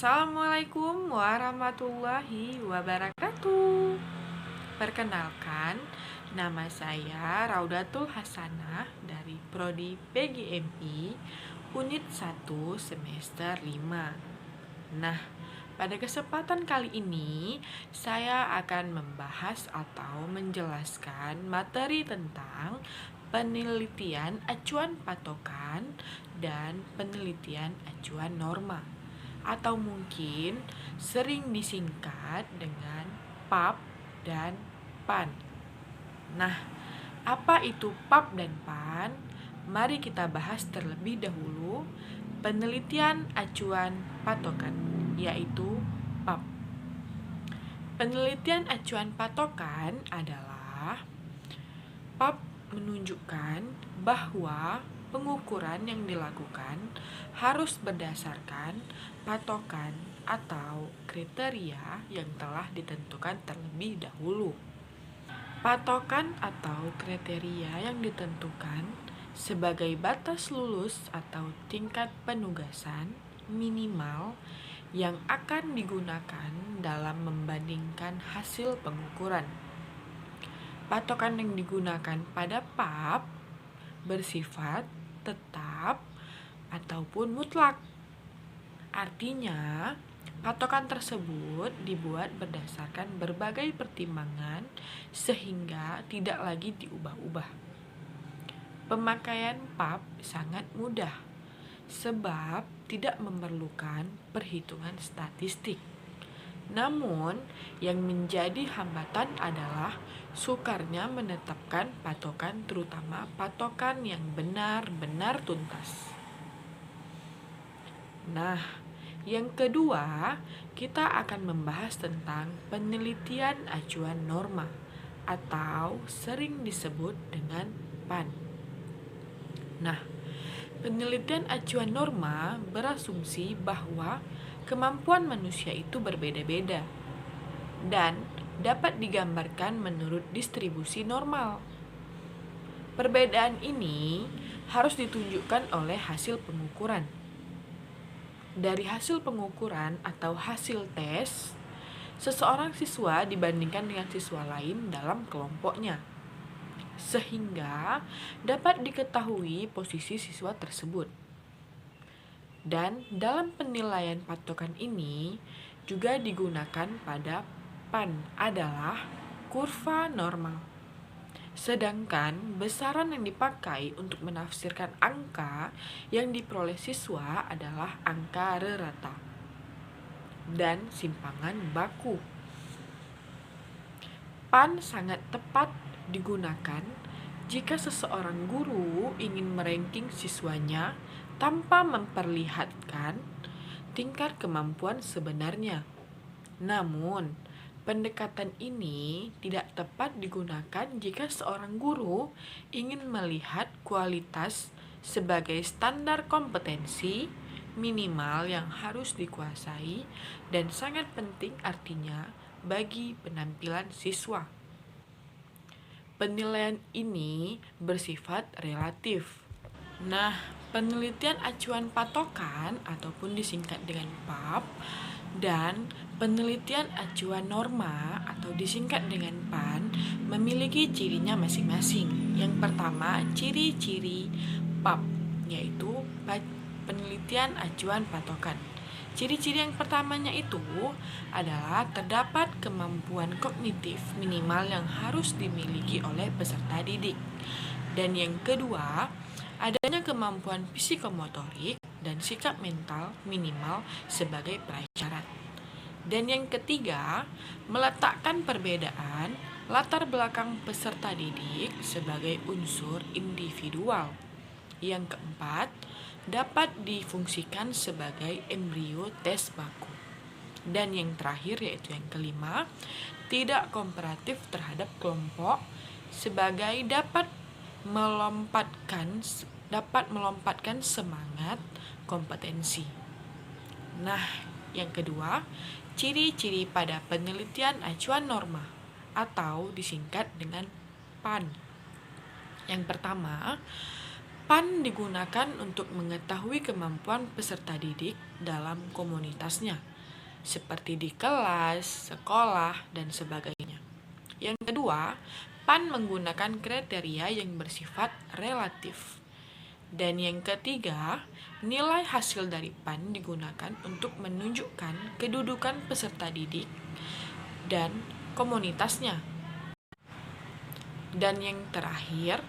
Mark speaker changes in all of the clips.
Speaker 1: Assalamualaikum warahmatullahi wabarakatuh. Perkenalkan, nama saya Raudatul Hasanah dari Prodi PGMI Unit 1 semester 5. Nah, pada kesempatan kali ini saya akan membahas atau menjelaskan materi tentang penelitian acuan patokan dan penelitian acuan norma, atau mungkin sering disingkat dengan PAP dan PAN. Nah, apa itu PAP dan PAN? Mari kita bahas terlebih dahulu penelitian acuan patokan, yaitu PAP. Penelitian acuan patokan adalah PAP menunjukkan bahwa pengukuran yang dilakukan harus berdasarkan patokan atau kriteria yang telah ditentukan terlebih dahulu. Patokan atau kriteria yang ditentukan sebagai batas lulus atau tingkat penugasan minimal yang akan digunakan dalam membandingkan hasil pengukuran. Patokan yang digunakan pada PAP bersifat tetap ataupun mutlak. Artinya, patokan tersebut dibuat berdasarkan berbagai pertimbangan sehingga tidak lagi diubah-ubah. Pemakaian PAP sangat mudah sebab tidak memerlukan perhitungan statistik. Namun, yang menjadi hambatan adalah sukarnya menetapkan patokan, terutama patokan yang benar-benar tuntas. Nah, yang kedua, kita akan membahas tentang penelitian acuan norma atau sering disebut dengan PAN. Nah, penelitian acuan norma berasumsi bahwa kemampuan manusia itu berbeda-beda dan dapat digambarkan menurut distribusi normal. Perbedaan ini harus ditunjukkan oleh hasil pengukuran. Dari hasil pengukuran atau hasil tes, seseorang siswa dibandingkan dengan siswa lain dalam kelompoknya, sehingga dapat diketahui posisi siswa tersebut. Dan dalam penilaian patokan ini juga digunakan pada PAN adalah kurva normal. Sedangkan besaran yang dipakai untuk menafsirkan angka yang diperoleh siswa adalah angka rata dan simpangan baku. PAN sangat tepat digunakan jika seseorang guru ingin meranking siswanya tanpa memperlihatkan tingkat kemampuan sebenarnya. Namun, pendekatan ini tidak tepat digunakan jika seorang guru ingin melihat kualitas sebagai standar kompetensi minimal yang harus dikuasai dan sangat penting artinya bagi penampilan siswa. Penilaian ini bersifat relatif. Nah, penelitian acuan patokan ataupun disingkat dengan PAP dan penelitian acuan norma atau disingkat dengan PAN memiliki cirinya masing-masing. Yang pertama, ciri-ciri PAP, yaitu penelitian acuan patokan. Ciri-ciri yang pertamanya itu adalah terdapat kemampuan kognitif minimal yang harus dimiliki oleh peserta didik. Dan yang kedua, adanya kemampuan psikomotorik dan sikap mental minimal sebagai prasyarat. Dan yang ketiga, meletakkan perbedaan latar belakang peserta didik sebagai unsur individual. Yang keempat, dapat difungsikan sebagai embrio tes baku. Dan yang terakhir yaitu yang kelima, tidak komparatif terhadap kelompok sebagai dapat melompatkan semangat kompetensi. Nah, yang kedua, ciri-ciri pada penelitian acuan norma atau disingkat dengan PAN. Yang pertama, PAN digunakan untuk mengetahui kemampuan peserta didik dalam komunitasnya. seperti di kelas, sekolah, dan sebagainya. Yang kedua, PAN menggunakan kriteria yang bersifat relatif. Dan yang ketiga, nilai hasil dari PAN digunakan untuk menunjukkan kedudukan peserta didik dan komunitasnya. Dan yang terakhir,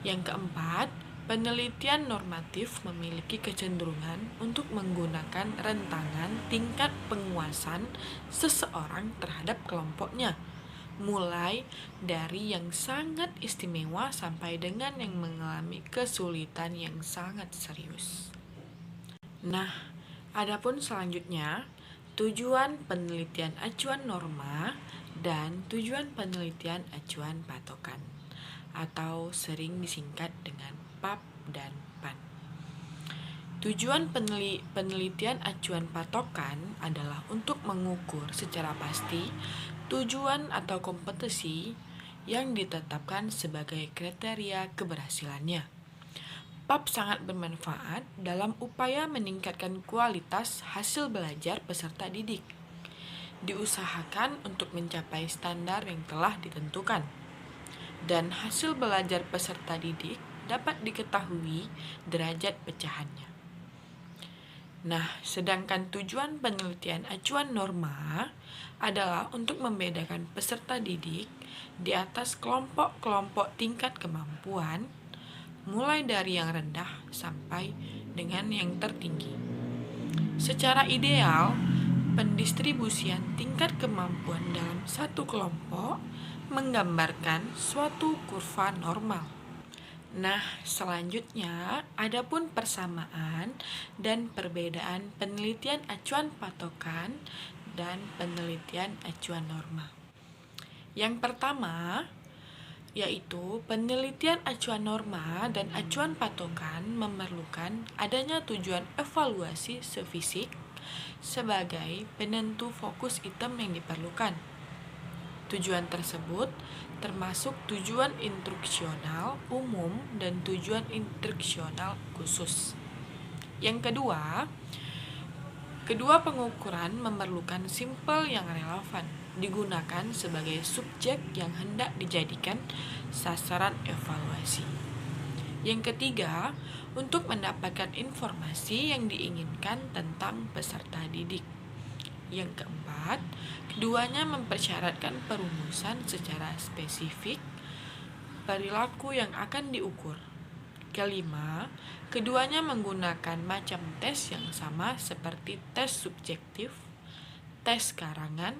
Speaker 1: yang keempat, penelitian normatif memiliki kecenderungan untuk menggunakan rentangan tingkat penguasaan seseorang terhadap kelompoknya, mulai dari yang sangat istimewa sampai dengan yang mengalami kesulitan yang sangat serius. Nah, adapun selanjutnya, tujuan penelitian acuan norma dan tujuan penelitian acuan patokan, atau sering disingkat dengan PAP dan PAN. Tujuan penelitian acuan patokan adalah untuk mengukur secara pasti tujuan atau kompetensi yang ditetapkan sebagai kriteria keberhasilannya. PAP sangat bermanfaat dalam upaya meningkatkan kualitas hasil belajar peserta didik. Diusahakan untuk mencapai standar yang telah ditentukan. Dan hasil belajar peserta didik dapat diketahui derajat pecahannya. Nah, sedangkan tujuan penelitian acuan norma adalah untuk membedakan peserta didik di atas kelompok-kelompok tingkat kemampuan, mulai dari yang rendah sampai dengan yang tertinggi. Secara ideal, pendistribusian tingkat kemampuan dalam satu kelompok menggambarkan suatu kurva normal. Nah, selanjutnya adapun persamaan dan perbedaan penelitian acuan patokan dan penelitian acuan norma. Yang pertama, yaitu penelitian acuan norma dan acuan patokan memerlukan adanya tujuan evaluasi fisik sebagai penentu fokus item yang diperlukan. Tujuan tersebut termasuk tujuan instruksional umum dan tujuan instruksional khusus. Yang kedua pengukuran memerlukan simpel yang relevan, digunakan sebagai subjek yang hendak dijadikan sasaran evaluasi. Yang ketiga, untuk mendapatkan informasi yang diinginkan tentang peserta didik. Yang keempat, keduanya mempersyaratkan perumusan secara spesifik perilaku yang akan diukur. Kelima, keduanya menggunakan macam tes yang sama seperti tes subjektif, tes karangan,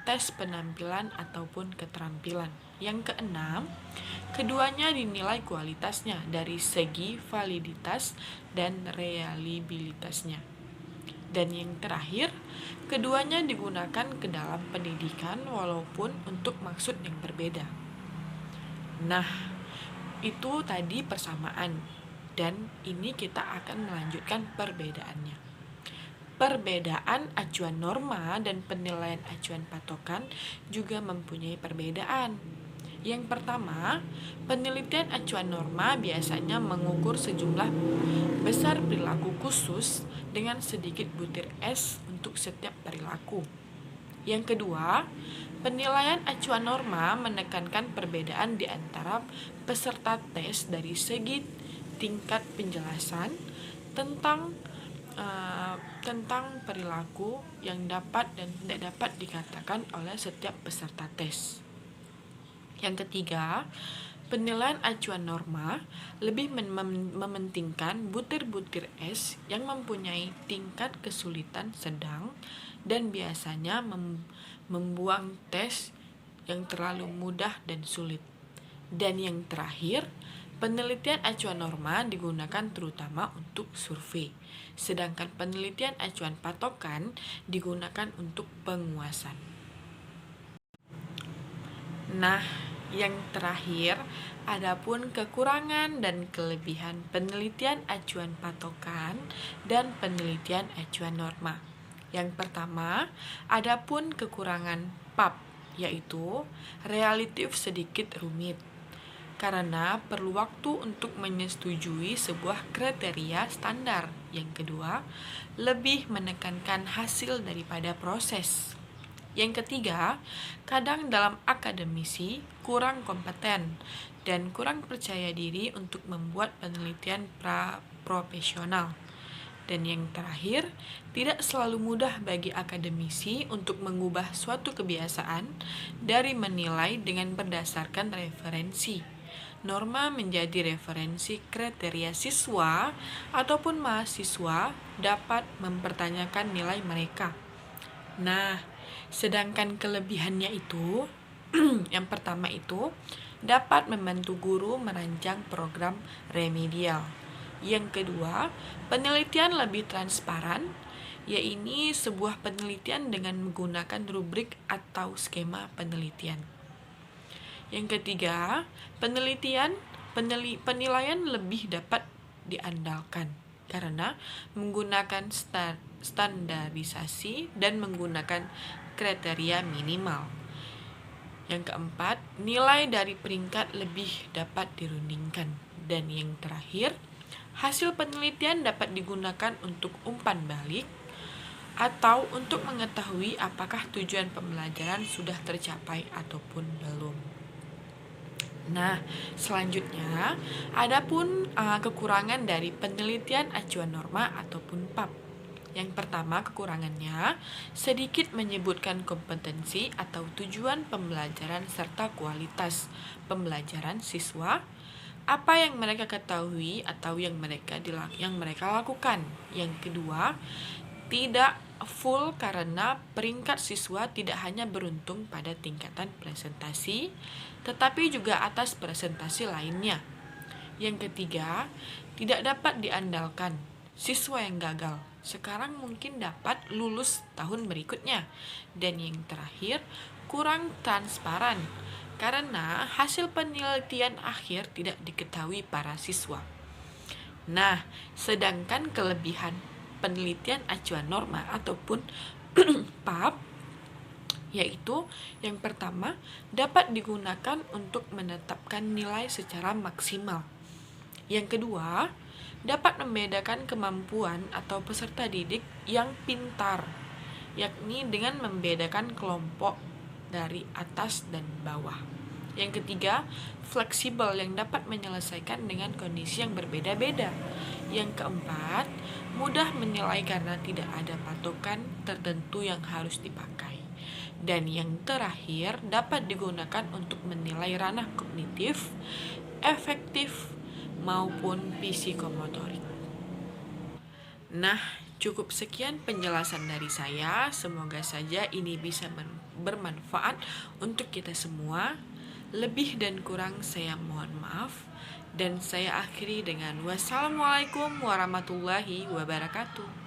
Speaker 1: tes penampilan ataupun keterampilan. Yang keenam, keduanya dinilai kualitasnya dari segi validitas dan reliabilitasnya. Dan yang terakhir, keduanya digunakan ke dalam pendidikan walaupun untuk maksud yang berbeda. Nah, itu tadi persamaan, dan ini kita akan melanjutkan perbedaannya. Perbedaan acuan norma dan penilaian acuan patokan juga mempunyai perbedaan. Yang pertama, penelitian acuan norma biasanya mengukur sejumlah besar perilaku khusus dengan sedikit butir es untuk setiap perilaku. Yang kedua, penilaian acuan norma menekankan perbedaan di antara peserta tes dari segi tingkat penjelasan tentang perilaku yang dapat dan tidak dapat dikatakan oleh setiap peserta tes. Yang ketiga, penilaian acuan norma lebih mementingkan butir-butir es yang mempunyai tingkat kesulitan sedang dan biasanya membuang tes yang terlalu mudah dan sulit. Dan yang terakhir, penelitian acuan norma digunakan terutama untuk survei, sedangkan penelitian acuan patokan digunakan untuk penguasaan. Nah, yang terakhir, adapun kekurangan dan kelebihan penelitian acuan patokan dan penelitian acuan norma. Yang pertama, adapun kekurangan PAP, yaitu relatif sedikit rumit. karena perlu waktu untuk menyetujui sebuah kriteria standar. Yang kedua, lebih menekankan hasil daripada proses. Yang ketiga, kadang dalam akademisi kurang kompeten dan kurang percaya diri untuk membuat penelitian profesional. Dan yang terakhir, tidak selalu mudah bagi akademisi untuk mengubah suatu kebiasaan dari menilai dengan berdasarkan referensi. Norma menjadi referensi kriteria siswa ataupun mahasiswa dapat mempertanyakan nilai mereka. Nah, sedangkan kelebihannya itu, yang pertama itu, dapat membantu guru merancang program remedial. Yang kedua, penelitian lebih transparan, yaitu sebuah penelitian dengan menggunakan rubrik atau skema penelitian. Yang ketiga, penilaian lebih dapat diandalkan karena menggunakan standarisasi dan menggunakan kriteria minimal. Yang keempat, nilai dari peringkat lebih dapat dirundingkan. Dan yang terakhir, hasil penelitian dapat digunakan untuk umpan balik atau untuk mengetahui apakah tujuan pembelajaran sudah tercapai ataupun belum. Nah, selanjutnya, adapun kekurangan dari penelitian acuan norma ataupun PAP. Yang pertama, kekurangannya sedikit menyebutkan kompetensi atau tujuan pembelajaran serta kualitas pembelajaran siswa, apa yang mereka ketahui atau yang mereka lakukan. Yang kedua, tidak full karena peringkat siswa tidak hanya beruntung pada tingkatan presentasi, tetapi juga atas presentasi lainnya. Yang ketiga, tidak dapat diandalkan. Siswa yang gagal sekarang mungkin dapat lulus tahun berikutnya. Dan yang terakhir, kurang transparan karena hasil penelitian akhir tidak diketahui para siswa. Nah, sedangkan kelebihan penelitian acuan norma ataupun PAP, yaitu yang pertama, dapat digunakan untuk menetapkan nilai secara maksimal. Yang kedua, dapat membedakan kemampuan atau peserta didik yang pintar, yakni dengan membedakan kelompok dari atas dan bawah. Yang ketiga, fleksibel yang dapat menyelesaikan dengan kondisi yang berbeda-beda. Yang keempat, mudah menilai karena tidak ada patokan tertentu yang harus dipakai. Dan yang terakhir, dapat digunakan untuk menilai ranah kognitif, efektif, maupun psikomotorik. Nah, cukup sekian penjelasan dari saya. Semoga saja ini bisa bermanfaat untuk kita semua. Lebih dan kurang saya mohon maaf. Dan saya akhiri dengan wassalamualaikum warahmatullahi wabarakatuh.